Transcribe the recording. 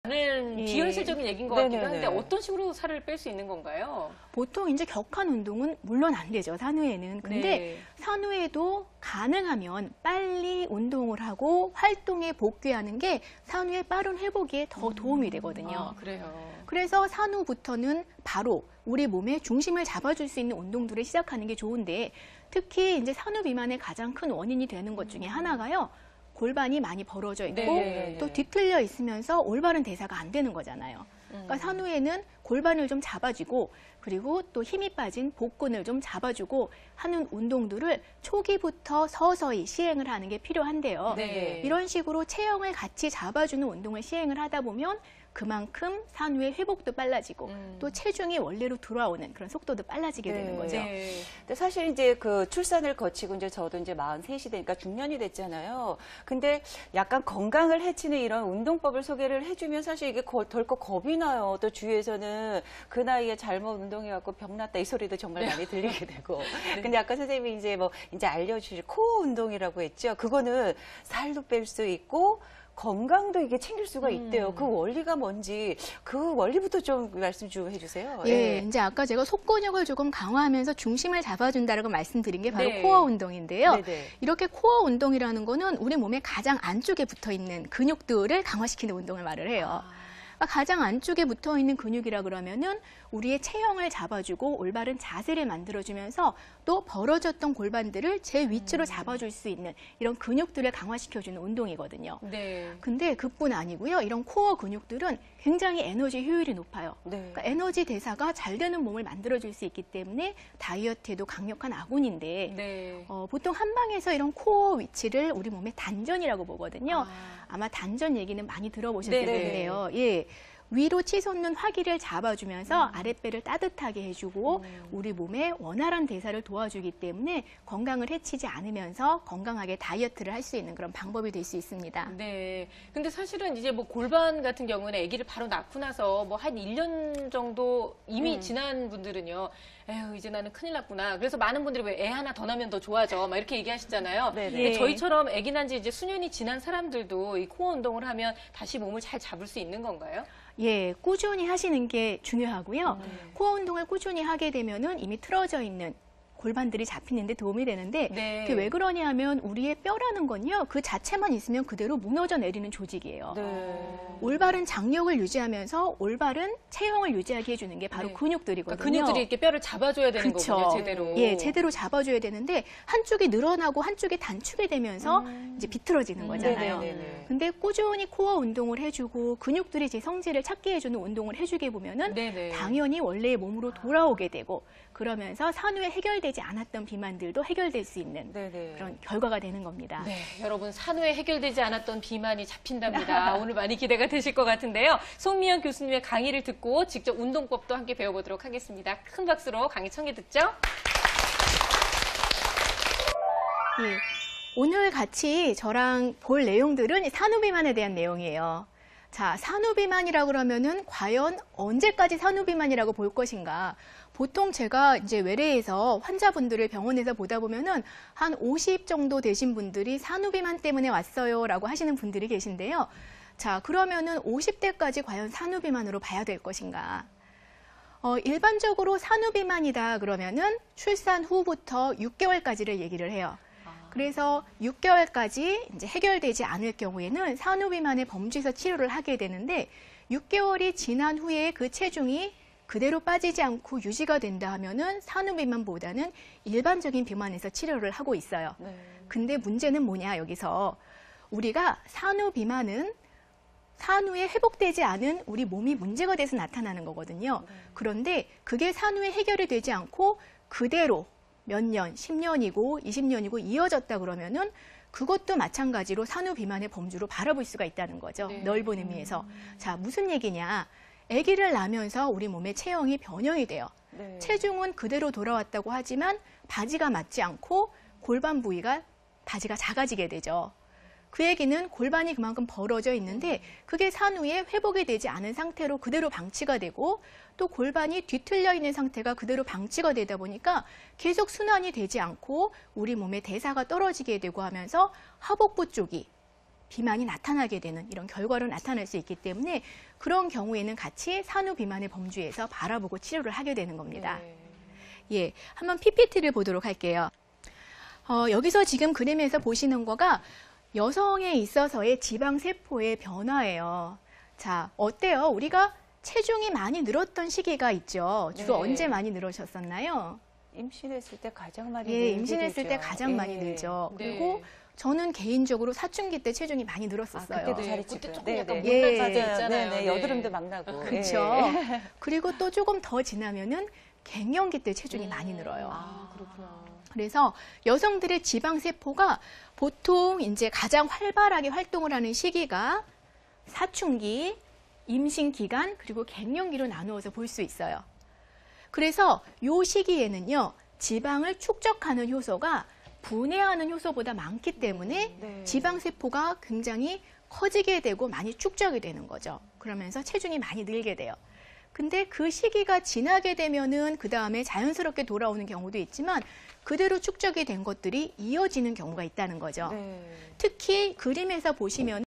는 비현실적인 얘기인 것 같기도 한데 어떤 식으로 살을 뺄 수 있는 건가요? 보통 이제 격한 운동은 물론 안 되죠, 산후에는. 근데 산후에도 가능하면 빨리 운동을 하고 활동에 복귀하는 게 산후의 빠른 회복에 더 도움이 되거든요. 아, 그래요. 그래서 산후부터는 바로 우리 몸의 중심을 잡아줄 수 있는 운동들을 시작하는 게 좋은데, 특히 이제 산후 비만의 가장 큰 원인이 되는 것 중에 하나가요. 골반이 많이 벌어져 있고 또 뒤틀려 있으면서 올바른 대사가 안 되는 거잖아요. 그러니까 산후에는 골반을 좀 잡아주고 그리고 또 힘이 빠진 복근을 좀 잡아주고 하는 운동들을 초기부터 서서히 시행을 하는 게 필요한데요. 이런 식으로 체형을 같이 잡아주는 운동을 시행을 하다 보면 그만큼 산후의 회복도 빨라지고 또 체중이 원래로 돌아오는 그런 속도도 빨라지게 되는 거죠. 근데 사실 이제 그 출산을 거치고 이제 저도 이제 43이 되니까 중년이 됐잖아요. 근데 약간 건강을 해치는 이런 운동법을 소개를 해주면 사실 이게 덜컥 겁이 나요. 또 주위에서는 그 나이에 잘못 운동해갖고 병났다 이 소리도 정말 많이 들리게 되고. 근데 아까 선생님이 이제 이제 알려주실 코어 운동이라고 했죠. 그거는 살도 뺄 수 있고 건강도 이게 챙길 수가 있대요. 그 원리가 뭔지 그 원리부터 좀 말씀 좀 해주세요. 예, 이제 아까 제가 속근육을 조금 강화하면서 중심을 잡아준다라고 말씀드린 게 바로 코어 운동인데요. 이렇게 코어 운동이라는 거는 우리 몸의 가장 안쪽에 붙어 있는 근육들을 강화시키는 운동을 말을 해요. 가장 안쪽에 붙어 있는 근육이라 그러면은 우리의 체형을 잡아주고 올바른 자세를 만들어주면서 또 벌어졌던 골반들을 제 위치로 잡아줄 수 있는 이런 근육들을 강화시켜주는 운동이거든요. 근데 그뿐 아니고요. 이런 코어 근육들은 굉장히 에너지 효율이 높아요. 그러니까 에너지 대사가 잘 되는 몸을 만들어줄 수 있기 때문에 다이어트에도 강력한 아군인데 보통 한방에서 이런 코어 위치를 우리 몸의 단전이라고 보거든요. 아마 단전 얘기는 많이 들어보셨을 텐데요. 예. 위로 치솟는 화기를 잡아주면서 아랫배를 따뜻하게 해주고 우리 몸의 원활한 대사를 도와주기 때문에 건강을 해치지 않으면서 건강하게 다이어트를 할 수 있는 그런 방법이 될 수 있습니다. 네. 근데 사실은 이제 골반 같은 경우는 아기를 바로 낳고 나서 한 1년 정도 이미 지난 분들은요. 에휴, 이제 나는 큰일 났구나. 그래서 많은 분들이 왜 애 하나 더 낳으면 더 좋아져. 막 이렇게 얘기하시잖아요. 근데 저희처럼 아기 난 지 이제 수년이 지난 사람들도 이 코어 운동을 하면 다시 몸을 잘 잡을 수 있는 건가요? 예, 꾸준히 하시는 게 중요하고요. 코어 운동을 꾸준히 하게 되면은 이미 틀어져 있는 골반들이 잡히는 데 도움이 되는데 그게 왜 그러냐 하면 우리의 뼈라는 건요. 그 자체만 있으면 그대로 무너져 내리는 조직이에요. 올바른 장력을 유지하면서 올바른 체형을 유지하게 해주는 게 바로 근육들이거든요. 그러니까 근육들이 이렇게 뼈를 잡아줘야 되는 거군요, 제대로. 예, 제대로 잡아줘야 되는데 한쪽이 늘어나고 한쪽이 단축이 되면서 이제 비틀어지는 거잖아요. 근데 꾸준히 코어 운동을 해주고 근육들이 제 성질을 찾게 해주는 운동을 해주게 보면은 당연히 원래의 몸으로 돌아오게 되고 그러면서 산후에 해결되지 않았던 비만들도 해결될 수 있는 그런 결과가 되는 겁니다. 네, 여러분 산후에 해결되지 않았던 비만이 잡힌답니다. 오늘 많이 기대가 되실 것 같은데요. 송미연 교수님의 강의를 듣고 직접 운동법도 함께 배워보도록 하겠습니다. 큰 박수로 강의 청해 듣죠? 예, 오늘 같이 저랑 볼 내용들은 산후비만에 대한 내용이에요. 자, 산후비만이라고 그러면은 과연 언제까지 산후비만이라고 볼 것인가? 보통 제가 이제 외래에서 환자분들을 병원에서 보다 보면은 한 50 정도 되신 분들이 산후비만 때문에 왔어요라고 하시는 분들이 계신데요. 자, 그러면은 50대까지 과연 산후비만으로 봐야 될 것인가? 일반적으로 산후비만이다 그러면은 출산 후부터 6개월까지를 얘기를 해요. 그래서 6개월까지 이제 해결되지 않을 경우에는 산후비만의 범주에서 치료를 하게 되는데 6개월이 지난 후에 그 체중이 그대로 빠지지 않고 유지가 된다 하면은 산후비만보다는 일반적인 비만에서 치료를 하고 있어요. 근데 문제는 뭐냐 여기서 우리가 산후비만은 산후에 회복되지 않은 우리 몸이 문제가 돼서 나타나는 거거든요. 그런데 그게 산후에 해결이 되지 않고 그대로 몇 년, 10년이고 20년이고 이어졌다 그러면은 그것도 마찬가지로 산후비만의 범주로 바라볼 수가 있다는 거죠. 넓은 의미에서. 자, 무슨 얘기냐. 아기를 낳으면서 우리 몸의 체형이 변형이 돼요. 체중은 그대로 돌아왔다고 하지만 바지가 맞지 않고 골반 부위가 바지가 작아지게 되죠. 그 얘기는 골반이 그만큼 벌어져 있는데 그게 산후에 회복이 되지 않은 상태로 그대로 방치가 되고 또 골반이 뒤틀려 있는 상태가 그대로 방치가 되다 보니까 계속 순환이 되지 않고 우리 몸의 대사가 떨어지게 되고 하면서 하복부 쪽이 비만이 나타나게 되는 이런 결과로 나타날 수 있기 때문에 그런 경우에는 같이 산후 비만의 범주에서 바라보고 치료를 하게 되는 겁니다. 네. 예, 한번 PPT를 보도록 할게요. 여기서 지금 그림에서 보시는 거가 여성에 있어서의 지방세포의 변화예요. 자, 어때요? 우리가 체중이 많이 늘었던 시기가 있죠. 주로 네. 언제 많이 늘으셨었나요? 임신했을 때 가장 많이 예, 늘게 임신했을 되죠. 때 가장 많이 예. 늘죠. 네. 그리고 저는 개인적으로 사춘기 때 체중이 많이 늘었었어요. 그때도 네, 살이 그때 찌고요. 조금 약간 예. 몰락이 맞아요. 있잖아요. 네, 네. 여드름도 막 나고. 그렇죠. 예. 그리고 또 조금 더 지나면은 갱년기 때 체중이 많이 늘어요. 아, 그렇구나. 그래서 여성들의 지방세포가 보통 이제 가장 활발하게 활동을 하는 시기가 사춘기, 임신 기간, 그리고 갱년기로 나누어서 볼 수 있어요. 그래서 이 시기에는요, 지방을 축적하는 효소가 분해하는 효소보다 많기 때문에 네. 지방세포가 굉장히 커지게 되고 많이 축적이 되는 거죠. 그러면서 체중이 많이 늘게 돼요. 근데 그 시기가 지나게 되면은 그 다음에 자연스럽게 돌아오는 경우도 있지만 그대로 축적이 된 것들이 이어지는 경우가 있다는 거죠. 네. 특히 그림에서 보시면